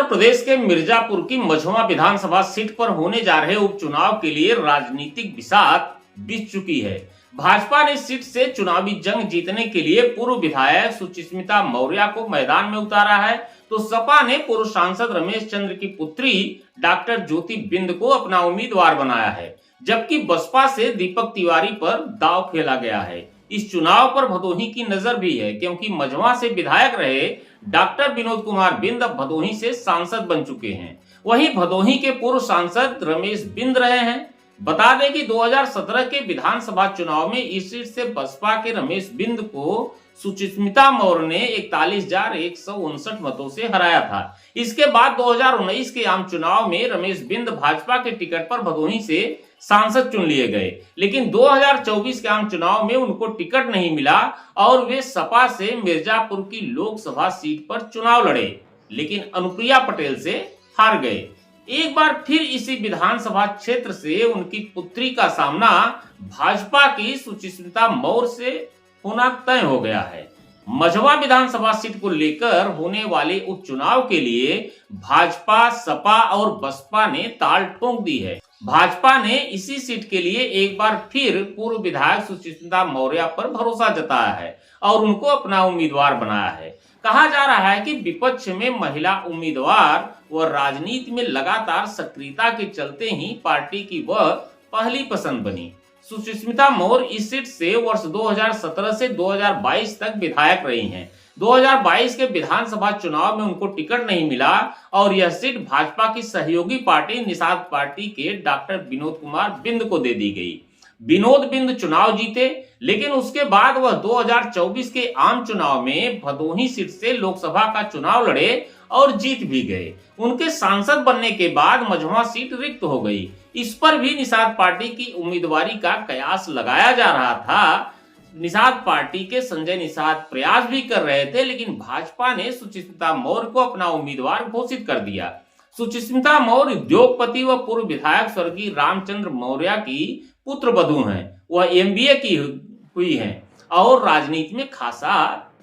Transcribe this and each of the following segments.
प्रदेश के मिर्जापुर की मझवा विधानसभा सीट पर होने जा रहे उपचुनाव के लिए राजनीतिक बिसात बीत चुकी है। भाजपा ने सीट से चुनावी जंग जीतने के लिए पूर्व विधायक सुचिस्मिता मौर्य को मैदान में उतारा है, तो सपा ने पूर्व सांसद रमेश चंद्र की पुत्री डॉक्टर ज्योति बिंद को अपना उम्मीदवार बनाया है, जबकि बसपा से दीपक तिवारी पर दांव खेला गया है। इस चुनाव पर भदोही की नजर भी है, क्योंकि मझवा से विधायक रहे डॉक्टर विनोद कुमार बिंद अब भदोही से सांसद बन चुके हैं। वहीं भदोही के पूर्व सांसद रमेश बिंद रहे हैं। बता दें कि 2017 के विधानसभा चुनाव में इस सीट से बसपा के रमेश बिंद को सुचिस्मिता मौर्य ने 41,159 मतों से हराया था। इसके बाद 2019 के आम चुनाव में रमेश बिंद भाजपा के टिकट पर भदोही से सांसद चुन लिए गए, लेकिन 2024 के आम चुनाव में उनको टिकट नहीं मिला और वे सपा से मिर्जापुर की लोकसभा सीट पर चुनाव लड़े, लेकिन अनुप्रिया पटेल से हार गए। एक बार फिर इसी विधानसभा क्षेत्र से उनकी पुत्री का सामना भाजपा की सुचिस्मिता मौर्य से होना तय हो गया है। मझवा विधानसभा सीट को लेकर होने वाले उपचुनाव के लिए भाजपा, सपा और बसपा ने ताल ठोक दी है। भाजपा ने इसी सीट के लिए एक बार फिर पूर्व विधायक सुचिस्मिता मौर्य पर भरोसा जताया है और उनको अपना उम्मीदवार बनाया है। कहा जा रहा है कि विपक्ष में महिला उम्मीदवार व राजनीति में लगातार सक्रियता के चलते ही पार्टी की वह पहली पसंद बनी। सुचिस्मिता मौर्य इस सीट से वर्ष 2017 से 2022 तक विधायक रही हैं। 2022 के विधानसभा चुनाव में उनको टिकट नहीं मिला और यह सीट भाजपा की सहयोगी पार्टी निषाद पार्टी के डॉक्टर विनोद कुमार बिंद को दे दी गई। विनोद बिंद चुनाव जीते, लेकिन उसके बाद वह 2024 के आम चुनाव में भदोही सीट से लोकसभा का चुनाव लड़े और जीत भी गए। उनके सांसद बनने के बाद मझवा सीट रिक्त हो गई। इस पर भी निषाद पार्टी की उम्मीदवारी का कयास लगाया जा रहा था। निषाद पार्टी के संजय निषाद प्रयास भी कर रहे थे, लेकिन भाजपा ने सुचिस्मिता मौर्य को अपना उम्मीदवार घोषित कर दिया। सुचिस्मिता मौर्य उद्योगपति व पूर्व विधायक स्वर्गीय रामचंद्र मौर्य की पुत्र वधू हैं। वह MBA की हुई हैं और राजनीति में खासा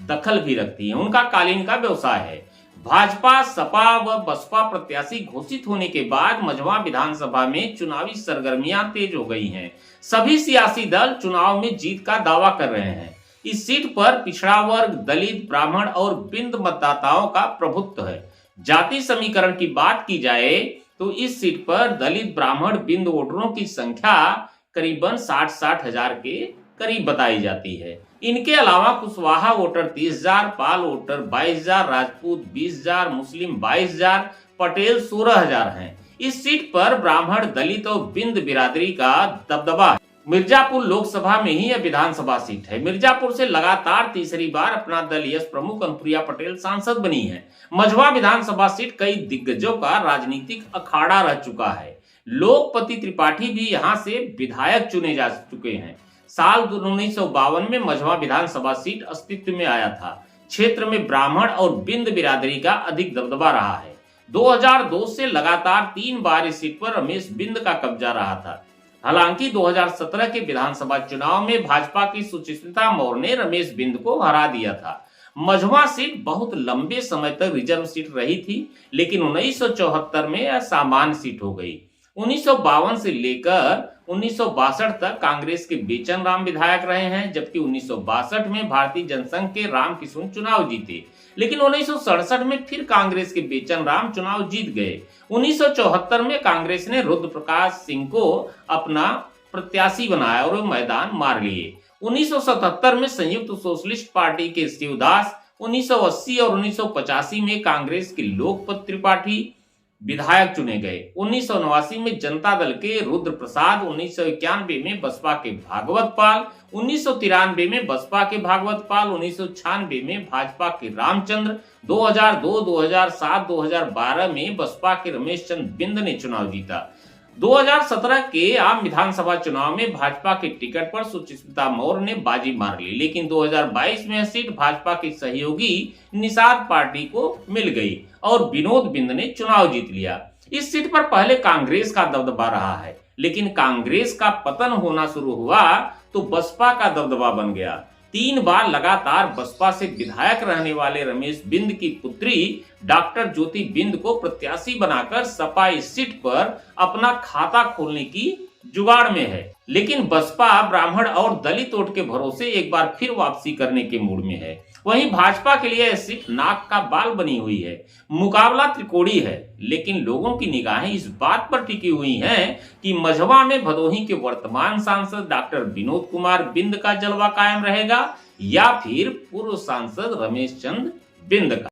दखल भी रखती हैं। उनका कालीन का व्यवसाय है। भाजपा, सपा व बसपा प्रत्याशी घोषित होने के बाद मझवा विधानसभा में चुनावी सरगर्मियां तेज हो गई हैं। सभी सियासी दल चुनाव में जीत का दावा कर रहे हैं। इस सीट पर पिछड़ा वर्ग, दलित, ब्राह्मण और बिंद मतदाताओं का प्रभुत्व है। जाति समीकरण की बात की जाए तो इस सीट पर दलित, ब्राह्मण, बिंद वोटरों की संख्या करीबन 60 हजार के करीब बताई जाती है। इनके अलावा कुशवाहा वोटर 30,000, पाल वोटर 22,000, राजपूत 20,000, मुस्लिम 22,000, पटेल 16,000 हैं। इस सीट पर ब्राह्मण, दलित और बिंद बिरादरी का दबदबा है। मिर्जापुर लोकसभा में ही यह विधानसभा सीट है। मिर्जापुर से लगातार तीसरी बार अपना दल यश प्रमुख अनुप्रिया पटेल सांसद बनी है। मझवा विधानसभा सीट कई दिग्गजों का राजनीतिक अखाड़ा रह चुका है। लोकपति त्रिपाठी भी यहाँ से विधायक चुने जा चुके हैं। साल 1952 में मझवा विधानसभा सीट अस्तित्व में आया था। क्षेत्र में ब्राह्मण और बिंद बिरादरी का अधिक दबदबा रहा है। 2002 से लगातार 3 बार इस सीट पर रमेश बिंद का कब्जा रहा था। हालांकि 2017 के विधानसभा चुनाव में भाजपा की सुचिस्मिता मौर्य ने रमेश बिंद को हरा दिया था। मझवा सीट बहुत लंबे समय तक रिजर्व सीट रही थी, लेकिन 1974 में यह सामान्य सीट हो गई। 1952 से लेकर 1962 तक कांग्रेस के बेचन राम विधायक रहे हैं, जबकि 1962 में भारतीय जनसंघ के राम किशुन चुनाव जीते, लेकिन 1967 में फिर कांग्रेस के बेचन राम चुनाव जीत गए। 1974 में कांग्रेस ने रुद्र प्रकाश सिंह को अपना प्रत्याशी बनाया और मैदान मार लिए। 1977 में संयुक्त सोशलिस्ट पार्टी के शिवदास, 1980 और 1985 में कांग्रेस के लोकपत त्रिपाठी विधायक चुने गए। 1989 में जनता दल के रुद्र प्रसाद, 1991 में बसपा के भागवत पाल, 1993 में बसपा के भागवत पाल, 1996 में भाजपा के रामचंद्र, 2002, 2007, 2012 में बसपा के रमेश चंद्र बिंद ने चुनाव जीता। 2017 के आम विधानसभा चुनाव में भाजपा के टिकट पर सुचिस्मिता मौर्य ने बाजी मार ली, लेकिन 2022 में यह सीट भाजपा की सहयोगी निषाद पार्टी को मिल गई और विनोद बिंद ने चुनाव जीत लिया। इस सीट पर पहले कांग्रेस का दबदबा रहा है, लेकिन कांग्रेस का पतन होना शुरू हुआ तो बसपा का दबदबा बन गया। 3 बार लगातार बसपा से विधायक रहने वाले रमेश बिंद की पुत्री डॉक्टर ज्योति बिंद को प्रत्याशी बनाकर सपा इस सीट पर अपना खाता खोलने की जुगाड़ में है। लेकिन बसपा ब्राह्मण और दलित वोट के भरोसे एक बार फिर वापसी करने के मूड में है। वहीं भाजपा के लिए यह सीट नाक का बाल बनी हुई है। मुकाबला त्रिकोणीय है, लेकिन लोगों की निगाहें इस बात पर टिकी हुई हैं कि मझवा में भदोही के वर्तमान सांसद डॉक्टर विनोद कुमार बिंद का जलवा कायम रहेगा या फिर पूर्व सांसद रमेश चंद्र बिंद का।